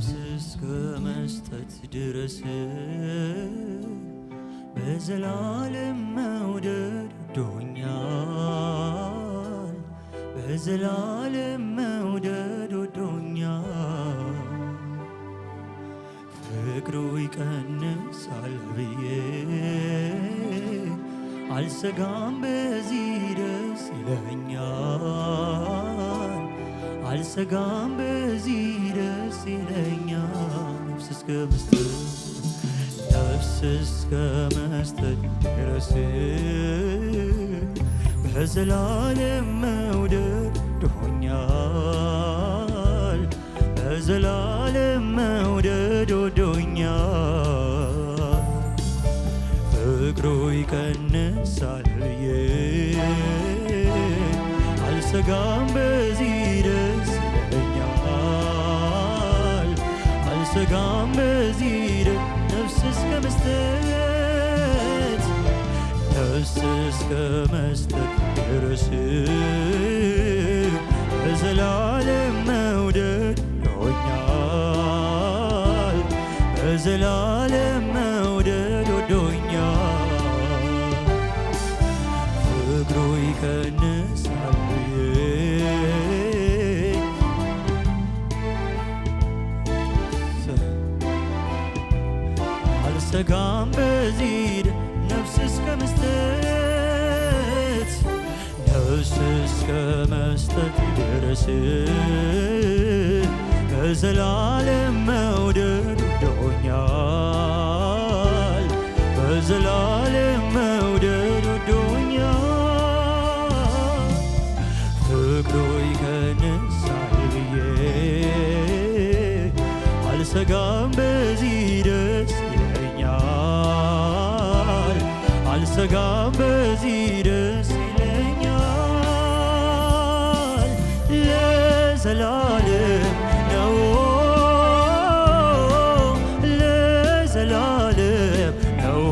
ነፍስ እስከ መስጠት ድረስ በዘላለም መውደድ ወዶኛል፣ በዘላለም መውደድ ወዶኛል። ፍቅሩ ይቀንሳል ብዬ አልሰጋም፣ በዚህ ደስ ይለኛል። አልሰጋም፣ በዚህ ደስ ይለኛል። ነፍስ እስከ መስጠት ድረስ በዘላለም መውደድ ወዶኛል፣ በዘላለም መውደድ ወዶኛል። ፍቅሩ ይቀንሳል ብዬ አልሰጋም፣ በዚህ ደስ ይለኛል። አልሰጋም፣ በዚህ ነፍስ እስከ መስጠት ድረስ በዘላለም መውደድ ወዶኛል፣ በዘላለም መውደድ ወዶኛል። ፍቅሩ ይቀንሳል ብዬ አልሰጋም፣ በዚህ ነፍስ እስከ መስጠት ድረስ በዘላለም መውደድ ወዶኛል፣ በዘላለም መውደድ ወዶኛል። ፍቅሩ ይቀንሳል ብዬ አልሰጋም፣ በዚህ ደስ ይለኛል። አልሰጋም፣ በዚህ ደስ ይለኛል። ለዘላለም ነው፣ ለዘላለም ነው፣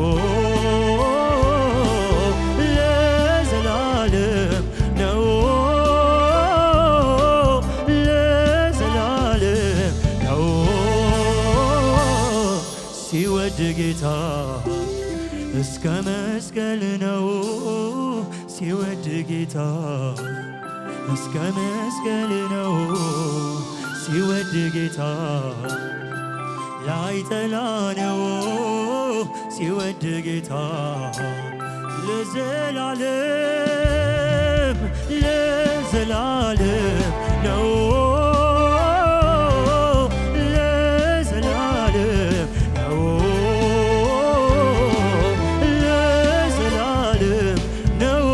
ለዘላለም ነው፣ ለዘላለም ነው። ሲወድ ጌታ እስከ መስቀል ነው፣ ሲወድ ጌታ እስከ መስቀል ነው። ሲወድ ጌታ ላይጠላ ነው፣ ሲወድ ጌታ ለዘላለም ለዘላለም ነው፣ ለዘላለም ነው፣ ለዘላለም ነው፣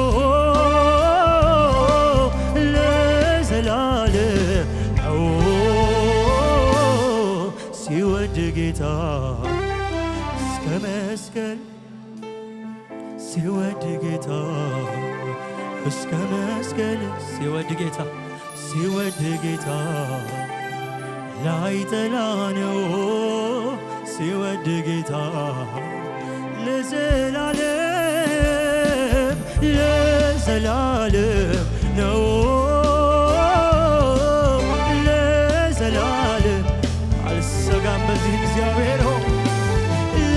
ለዘላለም ነው። ሲወድ ጌታ እስከ መስቀል፣ ሲወድ ጌታ እስከ መስቀል፣ ሲወድ ጌታ ሲወድ ጌታ ላይጠላ ነው፣ ሲወድ ጌታ ለዘላለም ለዘላለም ነው፣ ለዘላለም አልሰጋም በዚህ እግዚአብሔር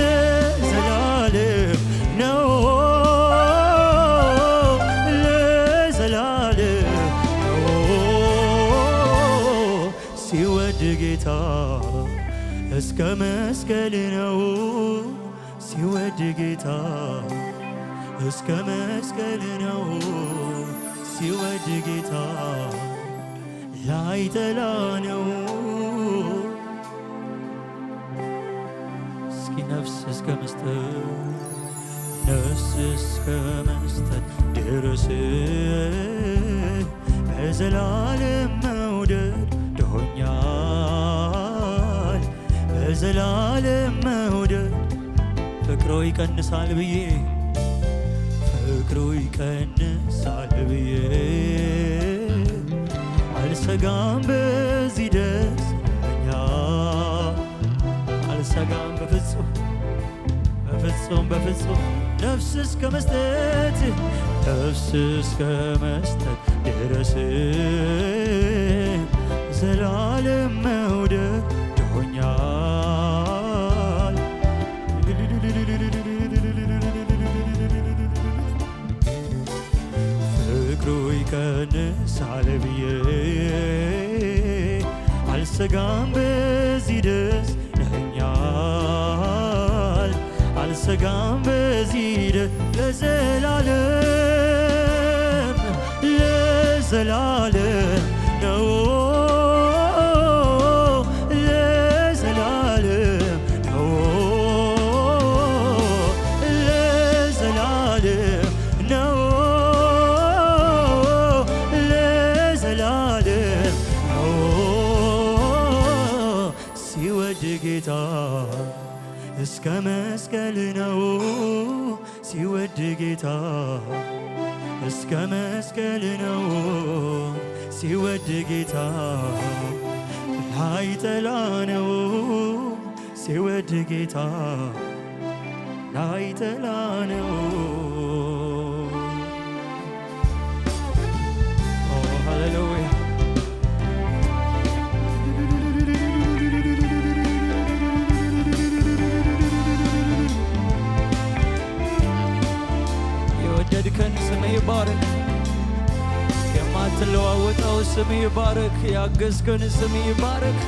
ለዘላለም ነው፣ ለዘላለም ነው። ሲወድ ጌታ እስከ መስቀል ነው፣ ሲወድ ጌታ እስከ መስቀል ነው፣ ሲወድ ጌታ ላይጠላ ነው። እስኪ ነፍስ እስከ መስጠት ድረስ በዘላለም መውደድ ወዶኛል፣ በዘላለም መውደድ። ፍቅሩ ይቀንሳል ብዬ ፍቅሩ ይቀንሳል ብዬ አልሰጋም፣ በዚህ ደስ ይለኛል። አልሰጋም በፍጹም በፍጹም በፍጹም። ነፍስ እስከ መስጠት ድረስ ዘላለም መውደድ ሆኛ አልሰጋም በዚህ ደስ ይለኛል አልሰጋም በዚህ ደስ ለዘላለም ለዘላለም ነው ለዘላለም ነው ለዘላለም ነው ለዘላለም ነው ሲወድ ጌታ እስከ መስቀል ነው ሲወድ ጌታ እስከ መስቀል ነው ሲወድ ጌታ ላይጠላ ነው ሲወድ ጌታ ላይጠላ ነው። ሃሌሉያ የወደድከን ስምህ ይባረክ የማትለዋወጠው ስምህ ይባረክ ያገዝከን ስምህ ይባረክ።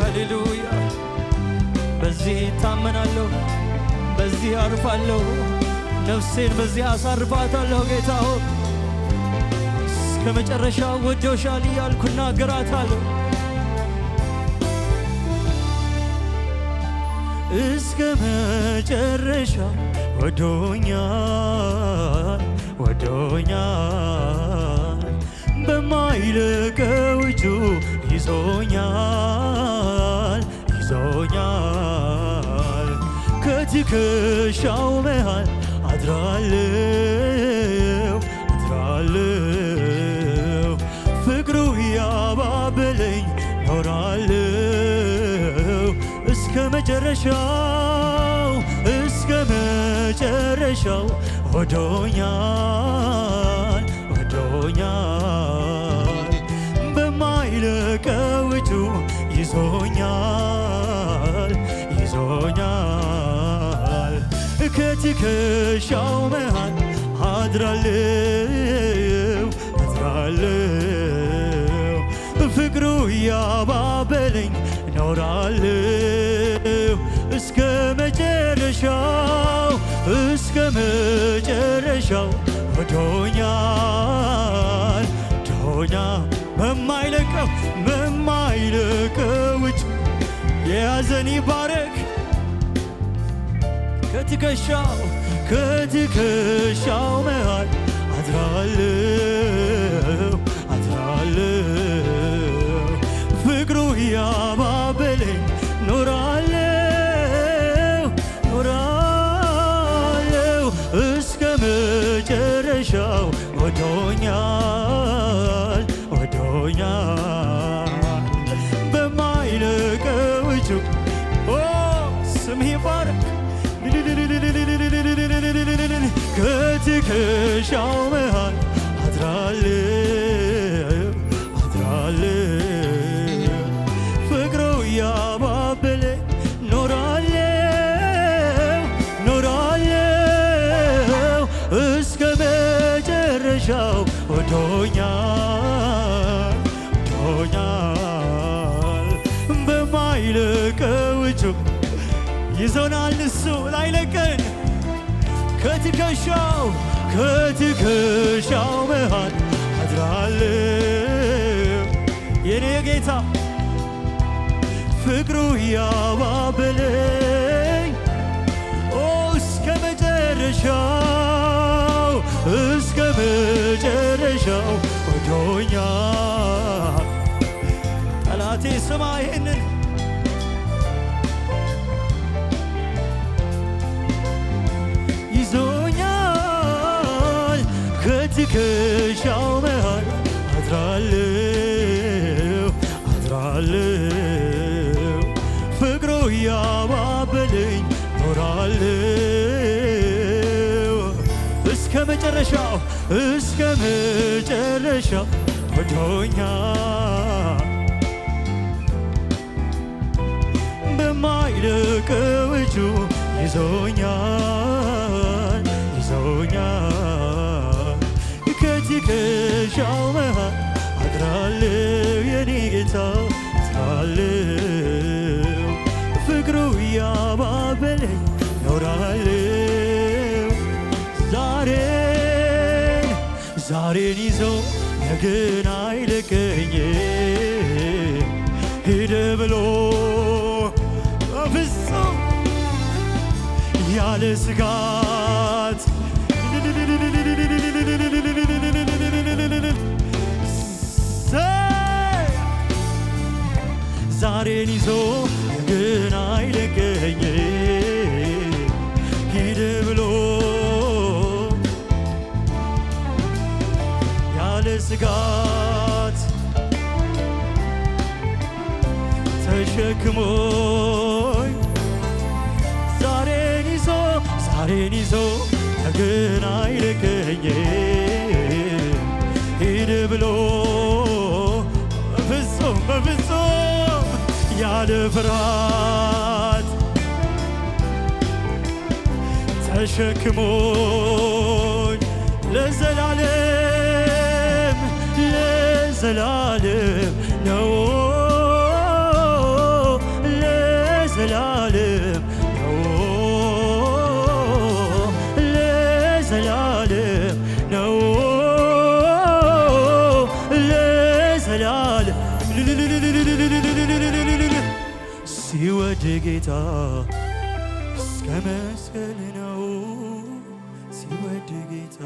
ሃሌሉያ በዚህ እታመናለሁ በዚህ አርፋለሁ ነፍሴን በዚህ አሳርፋታለሁ ጌታ ሆይ እስከ መጨረሻ ወዶሻል እያልኩ እናገራታለሁ እስከ መጨረሻ ወዶኛል ወዶኛል በማይለቀው እጁ ይዞኛል ይዞኛል ከትከሻው መሃል አድራለሁ አድራለሁ ፍቅሩ ያባበለኝ ኖራለሁ እስከ መጨረሻው እስከ መጨረሻው ወዶኛል ወዶኛል በማይለቀው እጁ ይዞኛል ይዞኛል ከትከሻው መሃል አድራለሁ አድራለሁ ፍቅሩ ያባበለኝ ኖራለሁ እስከ መጨረሻው እስከ መጨረሻው ወዶኛል ወዶኛል በማይለቀው እጅ የያዘን ይባረክ ከትከሻው መሃል አድራለሁ አድራለሁ ፍቅሩ ያባበለኝ ኖራለሁ ኖራለሁ እስከ መጨረሻው ወዶኛል ወዶኛል በማይለቀው እጁ ስምህ ይባረክ ከትከሻው መሃል አድራለሁ አድራለሁ ፍቅሩ ያባበለኝ ኖራለሁ ኖራለሁ እስከ መጨረሻው ወዶኛል ወዶኛል በማይለቀው እጁ ይዞናል እሱ ላይለቀን ከትከሻው መሃል አድራለሁ የኔ ጌታ ፍቅሩ ያባበለኝ እስከ መጨረሻው ወዶኛል። ጠላቴ ስማ ይሄንን ከትከሻው መሃል አድራለሁ አድራለሁ ፍቅሩ ያባበለኝ ኖራለሁ እስከ መጨረሻው ወዶኛል በማይለቀው እጁ ይዞኛል ይዞኛል ከትከሻው መሃል አድራለሁ የኔ ጌታ ታለው ፍቅሩ ያባበለኝ ኖራለው ዛሬን ይዞ ነገን አይለቀኝ ሂድ ብሎ በፍጹም ያለ ስጋት ዛሬን ይዞ ነገን አይለቀኝ ሂድ ብሎ ያለ ስጋት ተሸክሞኝ ዛሬን ይዞ ነገን አይለቀኝ ሂድ ብሎ በፍጹም ያለ ፍርሃት ተሸክሞኝ ለዘላለም ነው ለዘላለም ነው ለዘላለም ነው ለዘላለም ሲወድ ጌታ እስከ መስቀል ነው ሲወድ ጌታ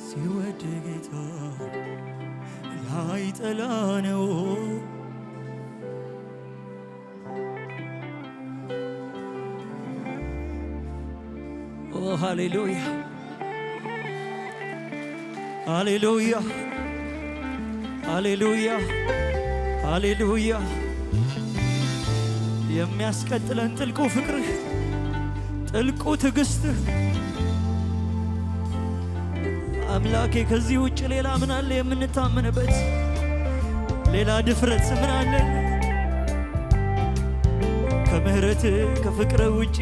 ሲወድ ጌታ ላይጠላ ነው ኦ ሃሌሉያ ሃሌሉያ ሃሌሉያ ሃሌሉያ የሚያስቀጥለን ጥልቁ ፍቅርህ ጥልቁ ትዕግስትህ አምላኬ ከዚህ ውጭ ሌላ ምን አለ የምንታመንበት ሌላ ድፍረት ምን አለ ከምሕረትህ ከፍቅርህ ውጭ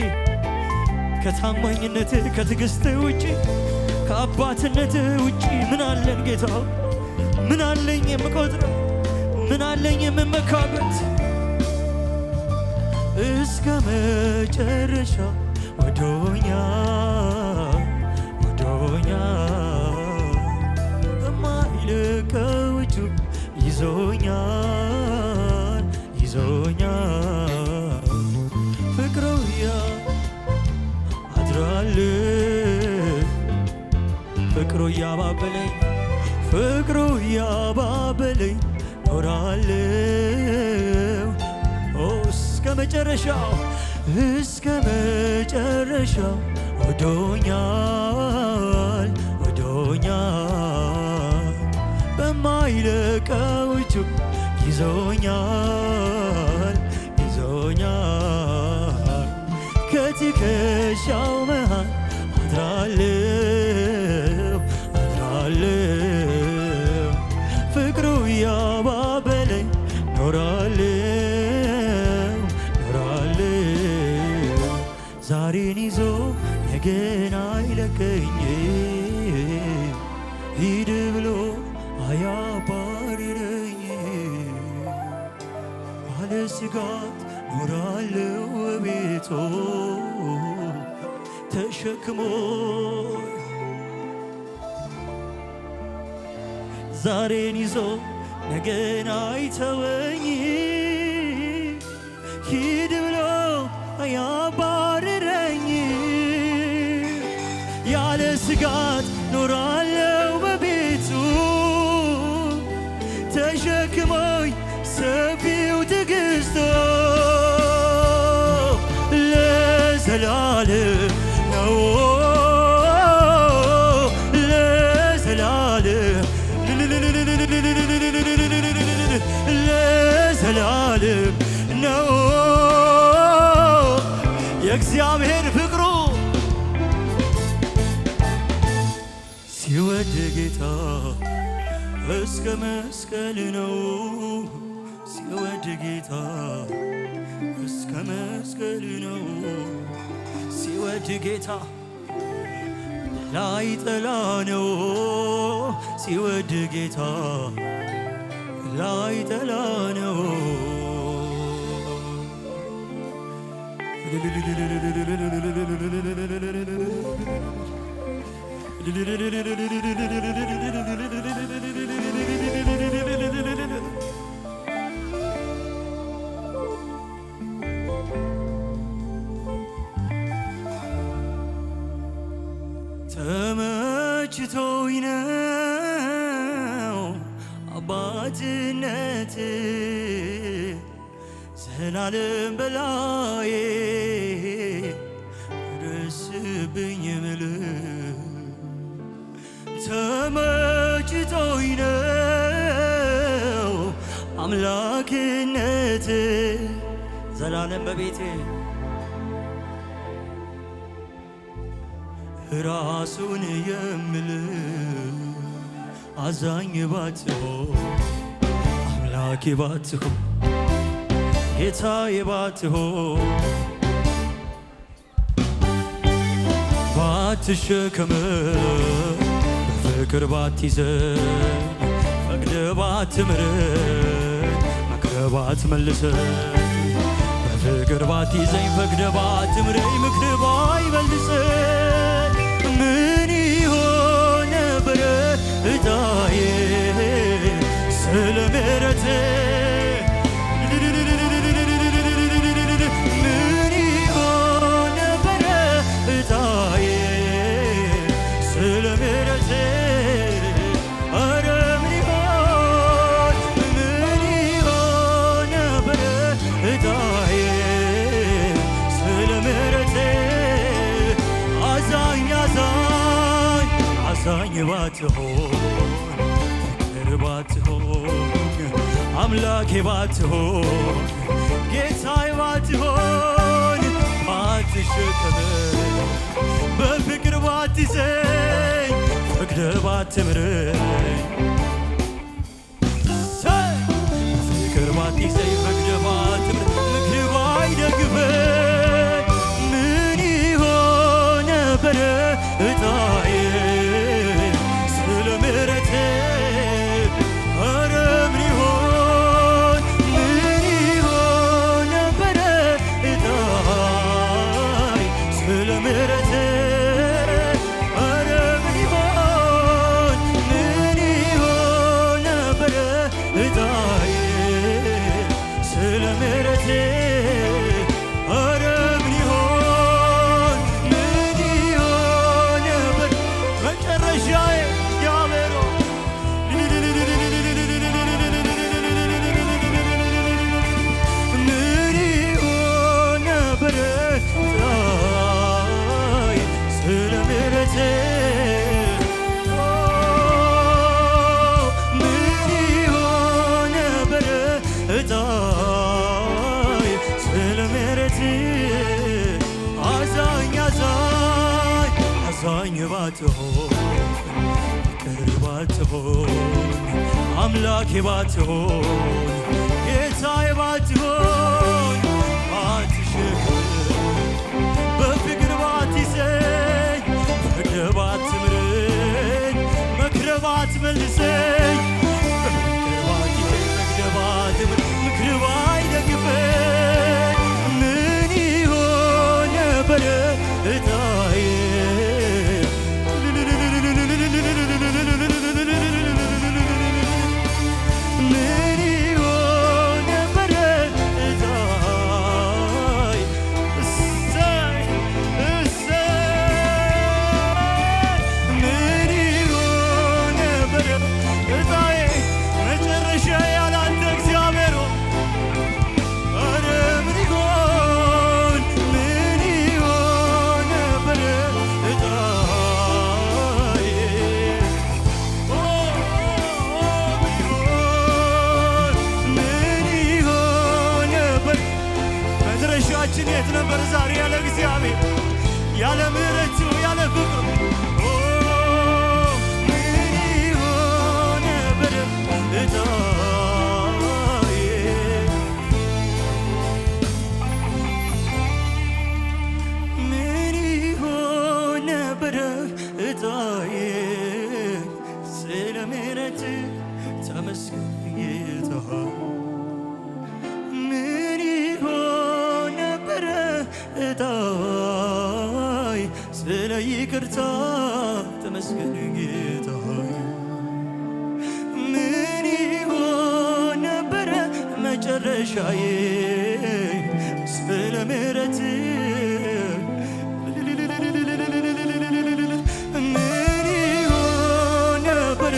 ከታማኝነትህ ከትዕግስትህ ውጭ ከአባትነትህ ውጭ ምን አለን ጌታ ምን አለኝ የምቆጥረው ምን አለኝ የምመካበት እስከ መጨረሻ ወዶኛ በማይለቀው እጁ ይዞኛል ፍቅሩ አድራል ፍቅሩ ያባበለኝ ኖራለው እስከ መጨረሻው ወዶኛል በማይለቀው እጁ ይዞኛል ከትከሻው መሃል አድራለው ፍቅሩ ያባበለኝ ኖራለው ዛሬን ይዞ ነገን አይለቀኝ ሂድ ብሎ አያባርረኝ ባለ ስጋት ኖራለው ቤቶ ተሸክሞ ዛሬን ይዞ ነገን አይተወኝ ሂድ ብሎ አያባርረኝ ያለ ስጋት ኖራለው በቤቱ ተሸክሞኝ ሰፊው ትዕግስቱ ለዘላለም ነው ለዘላለም ነው የእግዚአብሔር ፍቅሩ ሲወድ ጌታ እስከ መስቀል ነው ሲወድ ጌታ እስከ መስቀል ነው ሲወድ ጌታ ላይ ጠላ ነው ሲወድ ጌታ ላይ ጠላ ነው ተመችቶኝ ነው አባትነት ዘላለም በላዬ ደስብኝ ምል ተመችቶኝ ነው አምላክነት ዘላለም በቤቴ ራሱን የምል አዛኝ ባትሆን አምላኬ ባትሆን ጌታዬ ባትሆን ባትሸከመኝ በፍቅር ባትይዘኝ ፈቅደህ ባትምረኝ መክረህ ባትመልሰኝ በፍቅር ባትይዘኝ ፈቅደህ ባትምረኝ ምክርህ ባይመልሰኝ ምን ይሆን ነበረ ዕጣዬ ስለ ምሕረትህ ምን ይሆን ነበረ ዕጣዬ ስለ ምሕረትህ ኧረ ምን ይሆን ነበረ ዕጣዬ ስለ ምሕረትህ አዛኝ ባትሆን ፍቅር ባትሆን አምላኬ ባትሆን ጌታዬ ባትሆን ባትሸከመኝ በፍቅር ባትይዘኝ ፈቅደህ ባትምረኝ በፍቅር ባትይዘኝ ፈቅደህ ባትምረኝ ምክርህ ባይደግፈኝ ምን ይሆን ነበረ ዕጣዬ ስለ ምሕረትህ ኧረ ምን ይሆን ነበረ ዕጣዬ ስለ ምሕረትህ ኧረ ምን ይሆን ነበረ ዕጣዬ ስለ ምሕረትህ ኧረ ምን ይሆን ነበር መጨረሻዬ ያበሮ ምን ይሆን ነበረ ዕጣዬ ስለ ምሕረትህ ምን ይሆን ነበረ ዕጣዬ ስለ ምሕረትህ አዛኝ ባትሆን ፍቅር ባትሆን አምላኬ ባትሆን ጌታዬ ባትሆን ባትሸከመኝ በፍቅር ባትይዘኝ ፈቅደህ ባትምረኝ መክረህ ባትመልሰኝ በፍቅር ባትይዘኝ ፈቅደህ ባትምረኝ ምክርህ ባይደግፈኝ ምን ይሆን ነበረ ዕጣዬ ምን ይሆን ነበረ ዕጣዬ እሰይ ምን ይሆን ነበረ ዕጣዬ መጨረሻ ያላንተ እግዚአብሔር ኧረ ምን ይሆን ነበረ ዕጣዬ ምን ይሆን ነበር መድረሻችን የት ነበር ዛሬ ያለ እግዚአብሔር ያለ ምሕረቱ ያለ ፍቅሩ ምን ይሆን ነበረ ዕጣዬ ምን ይሆን ነበረ ዕጣዬ ተመስገን ጌታ ምን ይሆን ነበረ እጣዬ ስለ ይቅርታ ተመስገን ጌታ ምን ይሆን ነበረ መጨረሻዬ ስለ ምሕረት ምን ይሆን ነበረ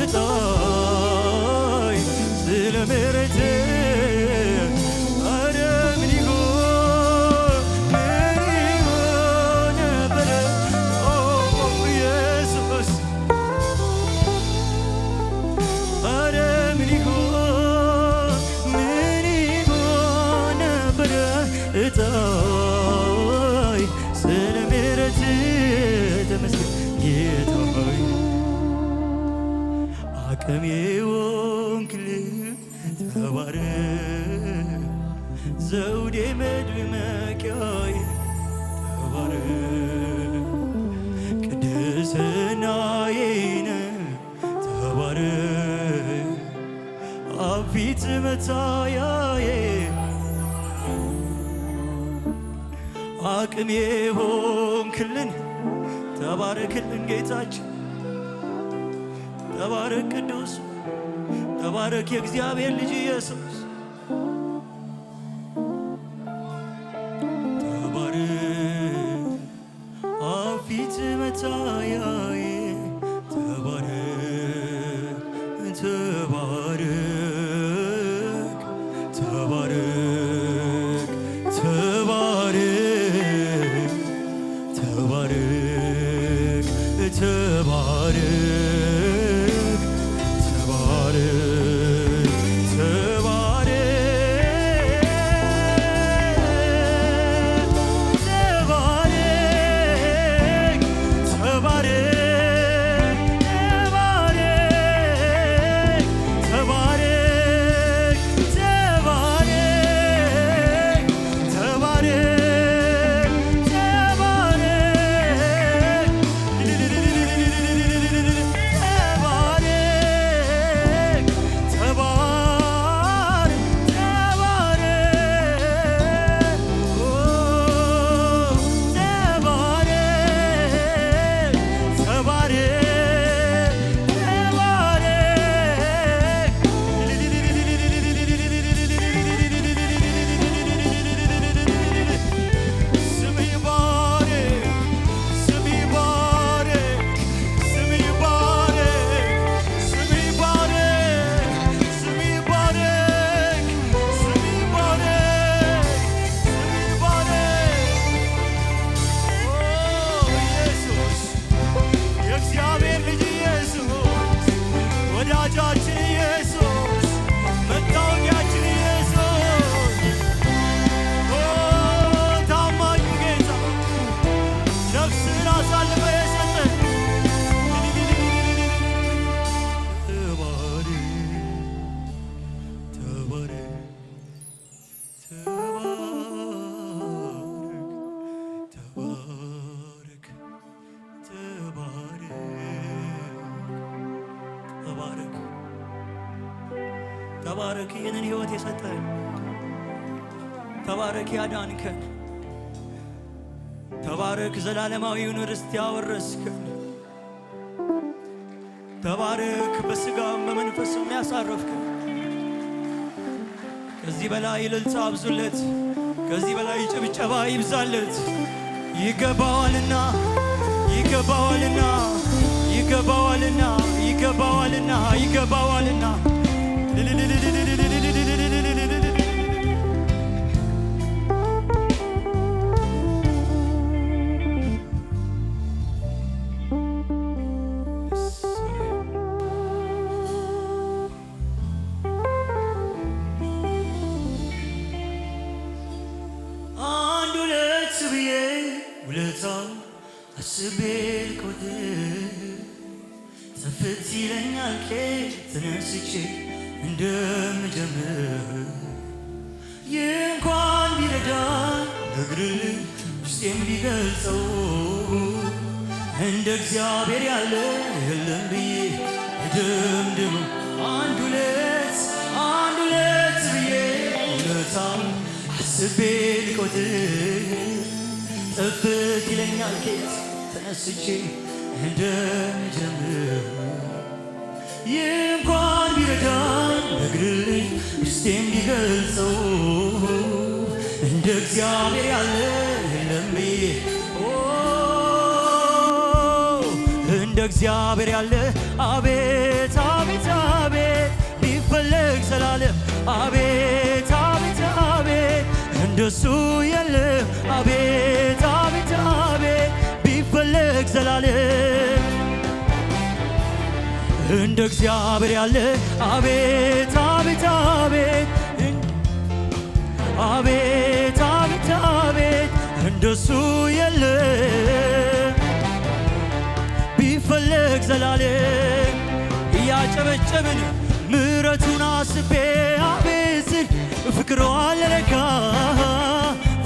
እጣዬ ስለ ምሕረት እጣዬ ስለ ምሕረት ተመስገን ጌታ ሆይ አቅሜ ሆንክልኝ ተባረክ ዘውዴ መድመቂያዬ ተባረክ ቅድስናዬ ተባረክ አብ ፊት መታያዬ አቅሜ ሆንክልን ተባረክልን ጌታችን ተባረክ ቅዱስ ተባረክ የእግዚአብሔር ልጅ ኢየሱስ ተባረክ አብ ፊት መታያዬ ተባረክ ተባረክ ተባረክ ተባረክ ተባረክ ተባረክ ተባረክ ተባረክ ይህንን ሕይወት የሰጠን ተባረክ ያዳንከን ተባረክ ዘላለማዊውን ርስት ያወረስከን ተባረክ በሥጋም በመንፈስም ያሳረፍከን ከዚህ በላይ እልልታ አብዙለት ከዚህ በላይ ጭብጨባ ይብዛለት ይገባዋልና ይገባዋልና ይገባዋልና ይገባዋልና ይገባዋልና አንድ ሁለት ብዬ ውለታውን አስቤ ጥፍት ይለኛል ተነስቼ እንደምጀምር ይህ እንኳን ቢረዳኝ ነግርልህ ውስጤም ቢገልጸው እንደ እግዚአብሔር ያለ የለም ብዬ እደምድመው አስቤ ልቆጥር ጠብቅ ይለኛል ኬት ተነስቼ እንደምጀምር ይህ እንኳን ቢረዳኝ ነግርልኝ ውስጤም ቢገልጸው እንደ እግዚአብሔር ያለ የለም እንደ እግዚአብሔር ያለ አቤት አቤት አቤት ቢፈለግ ዘላለም አቤት አቤት አቤት እንደሱ የለም አቤት አቤት አቤት ቢፈለግ ዘላለም እንደ እግዚአብሔር ያለ አቤት አቤት አቤት አቤት አቤት አቤት እንደሱ የለም ቢፈለግ ዘላለም እያጨበጨብን ምሕረቱን አስቤ አቤት ስል ፍቅሩ አልለካ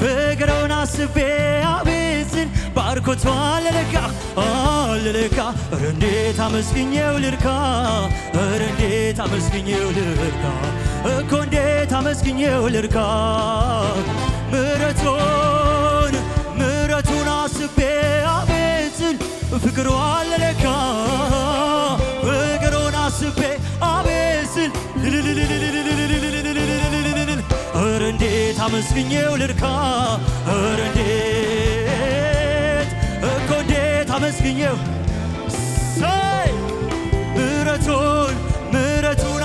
ፍቅሩን አስቤ አቤት ስል ባርኮቱ አልለካ አልለካ ኧረ እንዴት አመስግኜው ልርካ ኧረ እንዴት አመስግኜው ልርካ እኮ እንዴት አመስግኜው ልርካ ምሕረቱን አስቤ አቤት ስል ፍቅሩ አልለካ ፍቅሩን አስቤ አቤት ስል ኧረ እንዴት አመስግኜው ልርካ ኧረ እንዴት እኮ እንዴት አመስግኜው ሳይ ምሕረቱን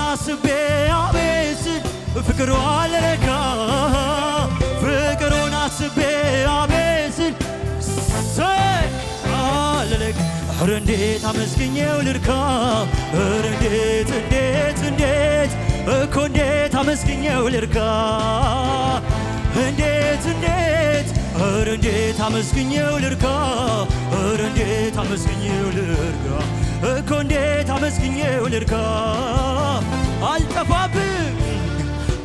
አስቤ አቤት ስል ፍቅሩ አልለካ ፍቅሩን አስቤ አቤት ስል ሳይ አልለካ ኧረ እንዴት አመስግኜው ልርካ ኧረ እንዴት እንዴት እንዴት እኮ እንዴት አመስግኜው ልርካ እንዴት እንዴት ኧረ እንዴት አመስግኜው ልርካ ኧረ እንዴት አመስግኜው ልርካ እኮ እንዴት አመስግኜው ልርካ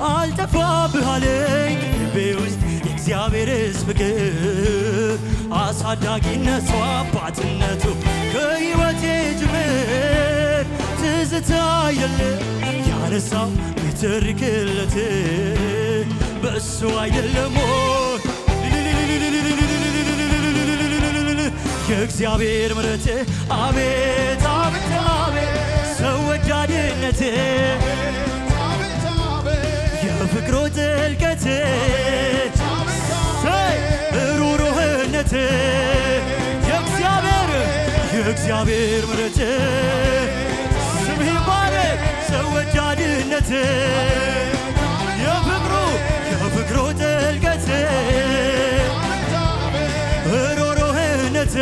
አልጠፋብህ አለኝ ልቤ ውስጥ የእግዚአብሔርስ ፍቅር አሳዳጊነቱ አባትነቱ ከሕይወቴ ጅምር ትዝታ አይደለም ያነሳው ሚተርክለት በእሱ አይደለም የእግዚአብሔር ምሕረት አቤት አቤት አቤት ሰው ወዳድነት የፍቅሩ ጥልቀት ሩሩህነት የእግዚአብሔር ምሕረት ስምህ ይባረክ ሰው ወዳድነት የፍቅሩ ጥልቀት ሩሩህነት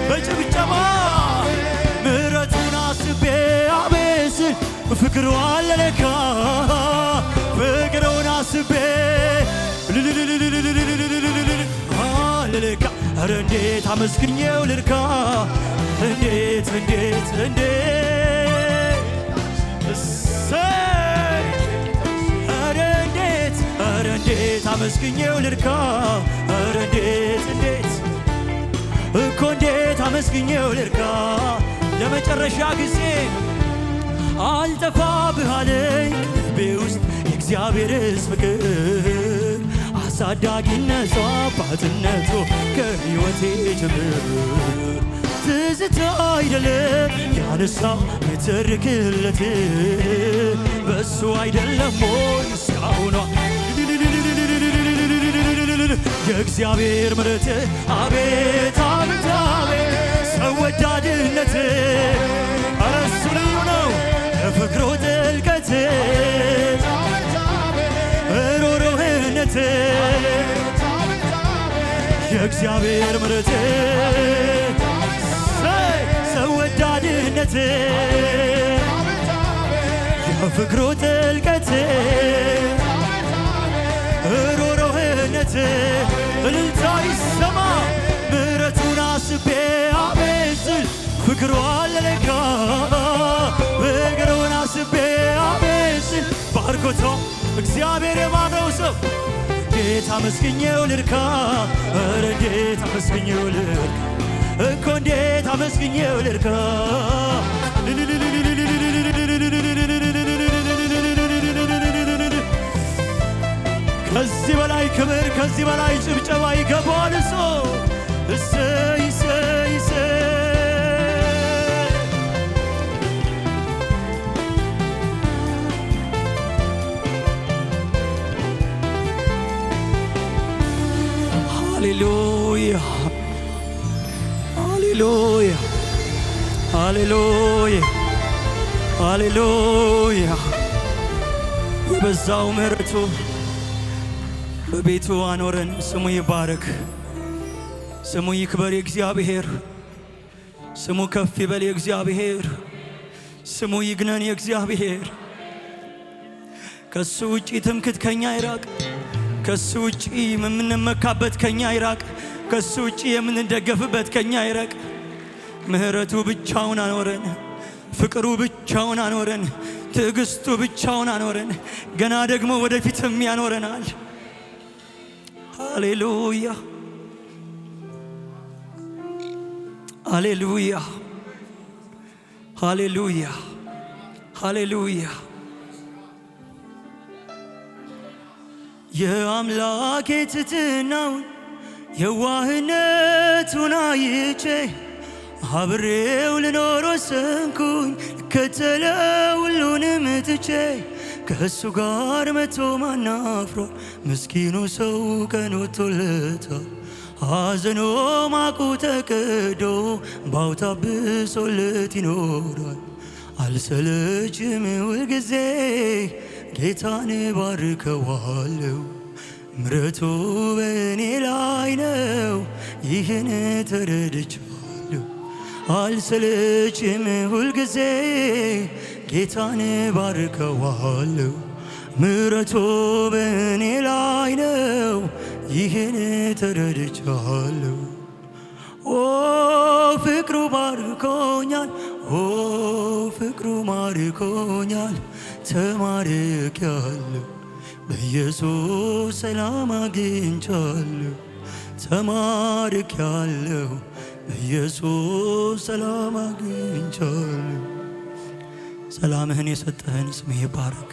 በጭብጨባ ምሕረቱን አስቤ አቤት ስል ፍቅሩ አልለካ ፍቅሩን አስቤ አልለካ ኧረ እንዴት አመስግኜው ልርካ እንዴት እንዴት እንዴት እሰይ ኧረ እንዴት አመስግኜው ልርካ ኧረ እንዴት እንዴት እኮ እንዴት አመስግኜው ልርካ ለመጨረሻ ጊዜ አልጠፋብህ አለኝ ልቤ ውስጥ የእግዚአብሔርስ ፍቅር አሳዳጊነቱ አባትነቱ ከሕይወቴ ጀምር ትዝታ አይደለም ያነሳው የተርክለት በእሱ አይደለም ወይ እስካሁኗ የእግዚአብሔር ምሕረት አቤት አቤት አቤት ሰው ወዳድነት ኧረ እሱ ልዩ ነው የፍቅሩ ጥልቀት ሩሩህነት የእግዚአብሔር ምሕረት ሰው ወዳድነት የፍቅሩ ጥልቀት ሩሩህነት እልልታ ይሰማ ምሕረቱን አስቤ አቤት ስል ፍቅሩ አልለካ ፍቅሩን አስቤ አቤት ስል ባርኮቶ እግዚአብሔር የማነው ሰው እንዴት አመስግኜው ልርካ ኧረ እንዴት አመስግኜው ልርካ እኮ እንዴት አመስግኜው ልርካ ከዚህ በላይ ክብር ከዚህ በላይ ጭብጨባ ይገባዋል። እሰይ እሰይ እሰይ ሃሌሉያ ሃሌሉያ ሃሌሉያ ሃሌሉያ የበዛው ምሕረቱ በቤቱ አኖረን። ስሙ ይባረክ፣ ስሙ ይክበር የእግዚአብሔር። ስሙ ከፍ ይበል የእግዚአብሔር። ስሙ ይግነን የእግዚአብሔር። ከሱ ውጪ ትምክት ከኛ ይራቅ። ከሱ ውጪ የምንመካበት ከኛ ይራቅ። ከሱ ውጪ የምንደገፍበት ከኛ ይራቅ። ምሕረቱ ብቻውን አኖረን። ፍቅሩ ብቻውን አኖረን። ትዕግስቱ ብቻውን አኖረን። ገና ደግሞ ወደፊትም ያኖረናል። ሃሌሉያ ሃሌሉያ ሃሌሉያ ሃሌሉያ። የአምላኬ ትሕትናውን የዋህነቱን አይቼ አብሬው ልኖር ወሰንኩኝ። ልከተለው ሁሉንም ትቼ ከእሱ ጋር መቶ ማን አፍሯል? ምስኪኑ ሰው ቀን ወጥቶለታል። ሐዘኖ ማቁ ተቀዶ ባው ታብሶለት ይኖራል። አልሰለችም ሁልጊዜ ጌታን ባርከዋለሁ። ምሕረቱ በእኔ ላይ ነው ይህን ተረድቻለሁ። አልሰለችም ሁልጊዜ ጌታን ባርከዋለሁ። ምሕረቱ በእኔ ላይ ነው ይህን ተረድቻለሁ። ኦ ፍቅሩ ባርኮኛል፣ ኦ ፍቅሩ ማርኮኛል። ተማርኬያለሁ በኢየሱስ ሰላም አግኝቻለሁ። ተማርኬያለሁ በኢየሱስ ሰላም አግኝቻለሁ። ሰላምህን የሰጠህን ስምህ ይባረክ።